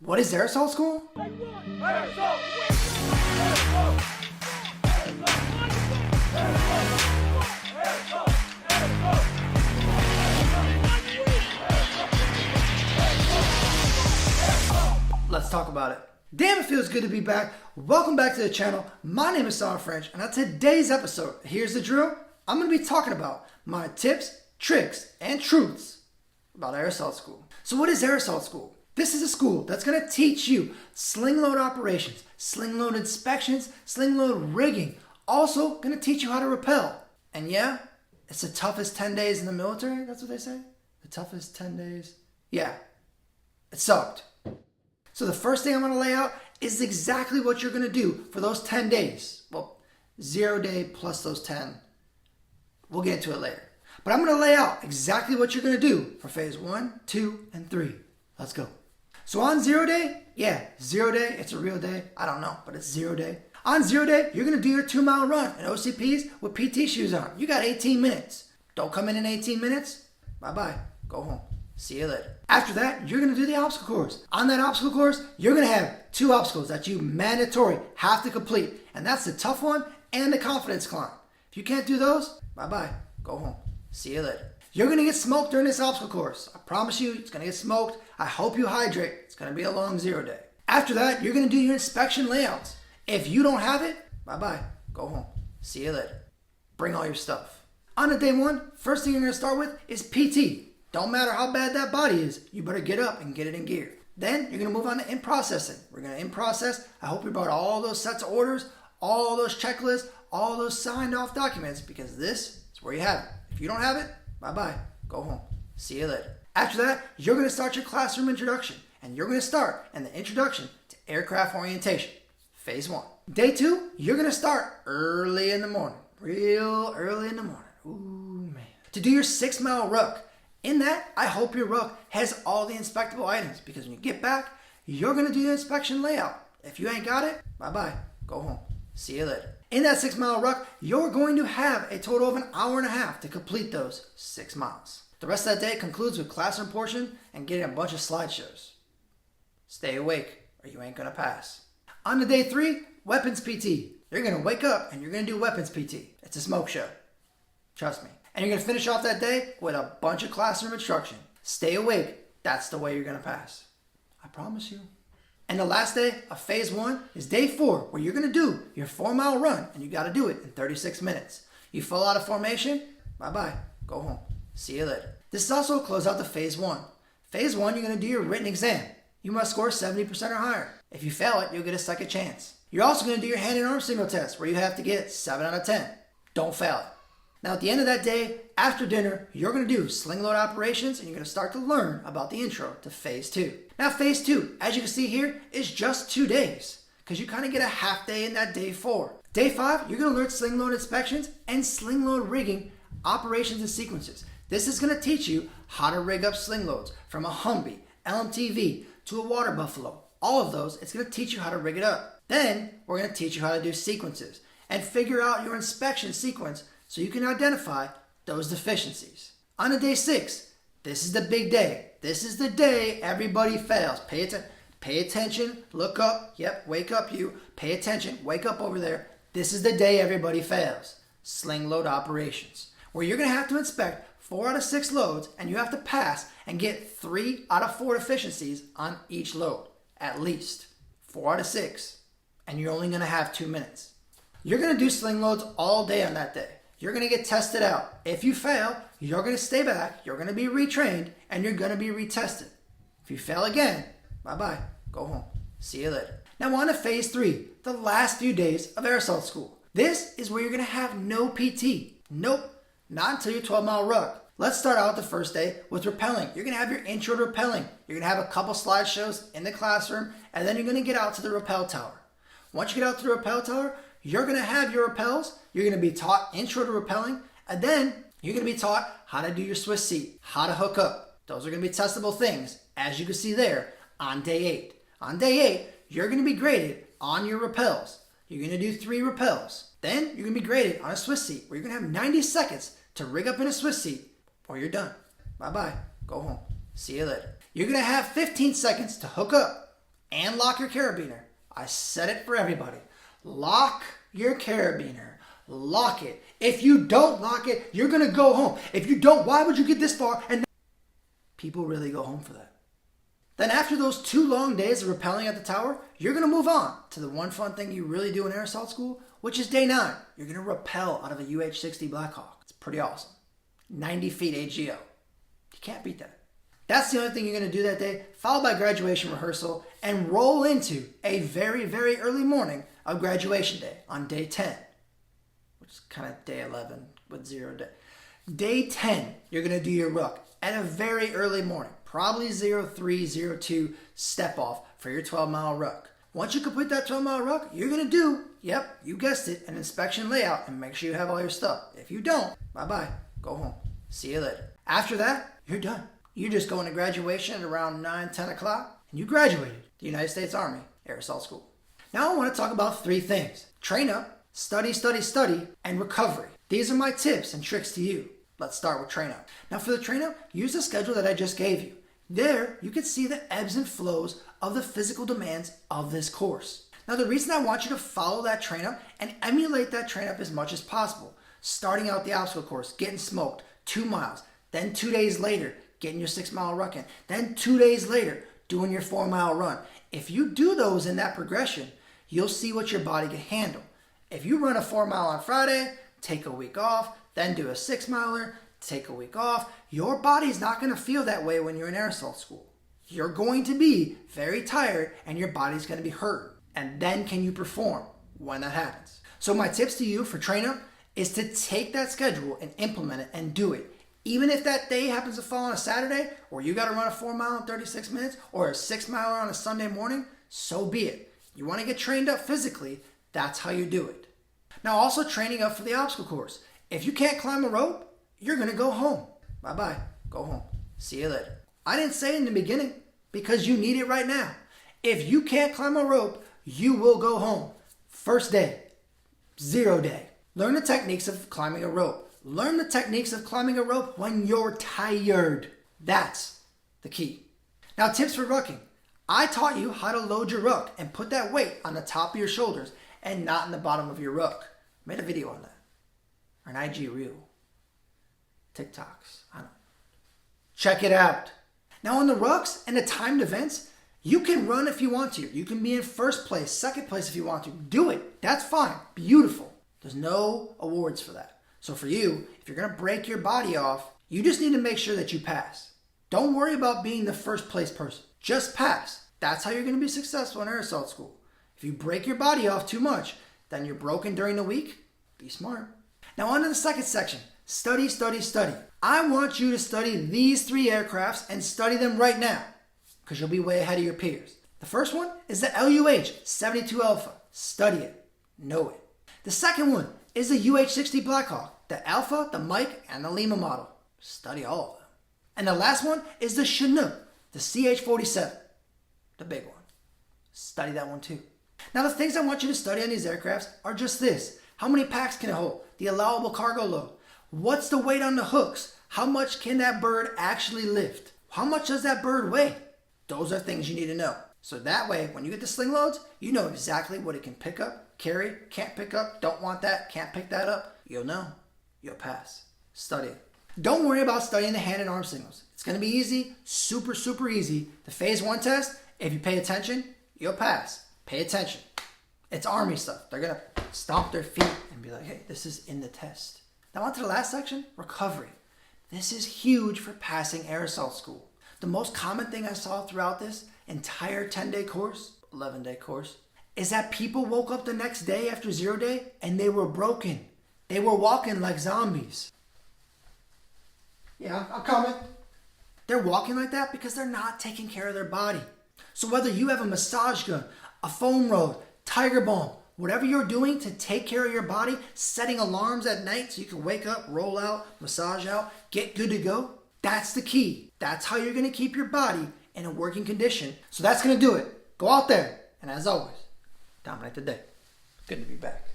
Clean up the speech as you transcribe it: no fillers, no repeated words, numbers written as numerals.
What is Air Assault School? Let's talk about it. Damn, it feels good to be back. Welcome back to the channel. My name is Son French, and on today's episode, here's the drill. I'm going to be talking about my tips, tricks, and truths about Air Assault School. So what is Air Assault School? This is a school that's going to teach you sling load operations, sling load inspections, sling load rigging. Also going to teach you how to rappel. And yeah, it's the toughest 10 days in the military. That's what they say. The toughest 10 days. Yeah, it sucked. So the first thing I'm going to lay out is exactly what you're going to do for those 10 days. Well, 0 day plus those 10. We'll get into it later. But I'm going to lay out exactly what you're going to do for phase 1, 2, and 3. Let's go. So on 0 day, yeah, 0 day, it's a real day. I don't know, but it's 0 day. On 0 day, you're going to do your 2-mile run in OCPs with PT shoes on. You got 18 minutes. Don't come in 18 minutes. Bye-bye. Go home. See you later. After that, you're going to do the obstacle course. On that obstacle course, you're going to have 2 obstacles that you mandatory have to complete. And that's the tough one and the confidence climb. If you can't do those, bye-bye. Go home. See you later. You're going to get smoked during this obstacle course. I promise you, it's going to get smoked. I hope you hydrate. It's going to be a long 0 day. After that, you're going to do your inspection layouts. If you don't have it, bye-bye. Go home. See you later. Bring all your stuff. On the day 1, first thing you're going to start with is PT. Don't matter how bad that body is, you better get up and get it in gear. Then you're going to move on to in-processing. We're going to in-process. I hope you brought all those sets of orders, all those checklists, all those signed off documents, because this is where you have it. If you don't have it, bye-bye. Go home. See you later. After that, you're going to start your classroom introduction, and you're going to start in the introduction to aircraft orientation, phase 1. Day 2, you're going to start early in the morning, real early in the morning. Ooh, man. To do your 6-mile ruck. In that, I hope your ruck has all the inspectable items, because when you get back, you're going to do the inspection layout. If you ain't got it, bye-bye. Go home. See you later. In that 6-mile ruck, you're going to have a total of an hour and a half to complete those 6 miles. The rest of that day concludes with classroom portion and getting a bunch of slideshows. Stay awake or you ain't going to pass. On to day 3, weapons PT. You're going to wake up and you're going to do weapons PT. It's a smoke show. Trust me. And you're going to finish off that day with a bunch of classroom instruction. Stay awake. That's the way you're going to pass. I promise you. And the last day of phase 1 is day 4, where you're going to do your 4-mile run, and you got to do it in 36 minutes. You fall out of formation, bye-bye. Go home. See you later. This is also a closeout to phase 1. Phase 1, you're going to do your written exam. You must score 70% or higher. If you fail it, you'll get a second chance. You're also going to do your hand and arm signal test, where you have to get 7 out of 10. Don't fail it. Now at the end of that day, after dinner, you're going to do sling load operations, and you're going to start to learn about the intro to phase 2. Now phase 2, as you can see here, is just 2 days, because you kind of get a half day in that day 4. Day 5, you're going to learn sling load inspections and sling load rigging operations and sequences. This is going to teach you how to rig up sling loads from a Humvee, LMTV, to a water buffalo. All of those, it's going to teach you how to rig it up. Then we're going to teach you how to do sequences and figure out your inspection sequence so you can identify those deficiencies. On to day 6, this is the big day. This is the day everybody fails. Pay attention, look up, yep, wake up you. Pay attention, wake up over there. This is the day everybody fails. Sling load operations, where you're gonna have to inspect 4 out of 6 loads, and you have to pass and get 3 out of 4 deficiencies on each load. At least 4 out of 6, and you're only gonna have 2 minutes. You're gonna do sling loads all day on that day. You're going to get tested out. If you fail, you're going to stay back, you're going to be retrained, and you're going to be retested. If you fail again, bye-bye. Go home. See you later. Now on to phase 3, the last few days of Air Assault School. This is where you're going to have no PT. Nope, not until your 12-mile ruck. Let's start out the first day with rappelling. You're going to have your intro to rappelling. You're going to have a couple slideshows in the classroom, and then you're going to get out to the rappel tower. Once you get out to the rappel tower, you're going to have your rappels. You're going to be taught intro to rappelling, and then you're going to be taught how to do your Swiss seat, how to hook up. Those are going to be testable things, as you can see there, on day 8. On day 8, you're going to be graded on your rappels. You're going to do 3 rappels. Then you're going to be graded on a Swiss seat, where you're going to have 90 seconds to rig up in a Swiss seat, or you're done. Bye-bye. Go home. See you later. You're going to have 15 seconds to hook up. and lock your carabiner. I said it for everybody. Lock your carabiner. Lock it. If you don't lock it, you're going to go home. If you don't, why would you get this far? And people really go home for that. Then after those 2 long days of rappelling at the tower, you're going to move on to the one fun thing you really do in air assault school, which is day 9. You're going to rappel out of a UH-60 Blackhawk. It's pretty awesome. 90 feet AGO. You can't beat that. That's the only thing you're going to do that day, followed by graduation rehearsal, and roll into a very, very early morning of graduation day on day 10, which is kind of day 11 with 0 day. Day 10, you're going to do your ruck at a very early morning, probably 03, 02 step off for your 12-mile ruck. Once you complete that 12-mile ruck, you're going to do, yep, you guessed it, an inspection layout and make sure you have all your stuff. If you don't, bye-bye, go home. See you later. After that, you're done. You're just going to graduation at around 9, 10 o'clock, and you graduated the United States Army Air Assault School. Now I want to talk about 3 things. Train up, study, study, study, and recovery. These are my tips and tricks to you. Let's start with train up. Now for the train up, use the schedule that I just gave you. There, you can see the ebbs and flows of the physical demands of this course. Now the reason I want you to follow that train up and emulate that train up as much as possible. Starting out the obstacle course, getting smoked, 2 miles, then 2 days later, getting your 6-mile ruck in. Then 2 days later, doing your 4-mile run. If you do those in that progression, you'll see what your body can handle. If you run a 4-mile on Friday, take a week off, then do a 6-miler, take a week off, your body's not going to feel that way when you're in air assault school. You're going to be very tired and your body's going to be hurt. And then can you perform when that happens? So my tips to you for train up is to take that schedule and implement it and do it. Even if that day happens to fall on a Saturday, or you got to run a 4-mile in 36 minutes, or a 6-miler on a Sunday morning, so be it. You want to get trained up physically, that's how you do it. Now also training up for the obstacle course. If you can't climb a rope, you're going to go home. Bye-bye. Go home. See you later. I didn't say it in the beginning because you need it right now. If you can't climb a rope, you will go home. First day, 0 day. Learn the techniques of climbing a rope. Learn the techniques of climbing a rope when you're tired. That's the key. Now, tips for rucking. I taught you how to load your ruck and put that weight on the top of your shoulders and not in the bottom of your ruck. I made a video on that. Or an IG reel. TikToks. I don't know. Check it out. Now on the rucks and the timed events, you can run if you want to. You can be in first place, second place if you want to. Do it. That's fine. Beautiful. There's no awards for that. So for you, if you're going to break your body off, you just need to make sure that you pass. Don't worry about being the first place person. Just pass. That's how you're going to be successful in air assault school. If you break your body off too much, then you're broken during the week. Be smart. Now on to the second section. Study, study, study. I want you to study these 3 aircrafts and study them right now because you'll be way ahead of your peers. The first one is the LUH-72 Alpha. Study it. Know it. The second one is the UH-60 Blackhawk, the Alpha, the Mike, and the Lima model. Study all of them. And the last one is the Chinook, the CH-47, the big one. Study that one too. Now the things I want you to study on these aircrafts are just this. How many packs can it hold? The allowable cargo load. What's the weight on the hooks? How much can that bird actually lift? How much does that bird weigh? Those are things you need to know. So that way, when you get the sling loads, you know exactly what it can pick up, carry, can't pick up, don't want that, can't pick that up. You'll know. You'll pass. Study it. Don't worry about studying the hand and arm signals. It's going to be easy, super, super easy. The phase 1 test, if you pay attention, you'll pass. Pay attention. It's Army stuff. They're going to stomp their feet and be like, hey, this is in the test. Now on to the last section, recovery. This is huge for passing air assault school. The most common thing I saw throughout this entire 10-day course, 11-day course, is that people woke up the next day after 0 day and they were broken. They were walking like zombies. Yeah, I'm coming. They're walking like that because they're not taking care of their body. So whether you have a massage gun, a foam roller, Tiger Balm, whatever you're doing to take care of your body, setting alarms at night so you can wake up, roll out, massage out, get good to go, that's the key. That's how you're going to keep your body in a working condition. So that's going to do it. Go out there, and as always, dominate the day. Good to be back.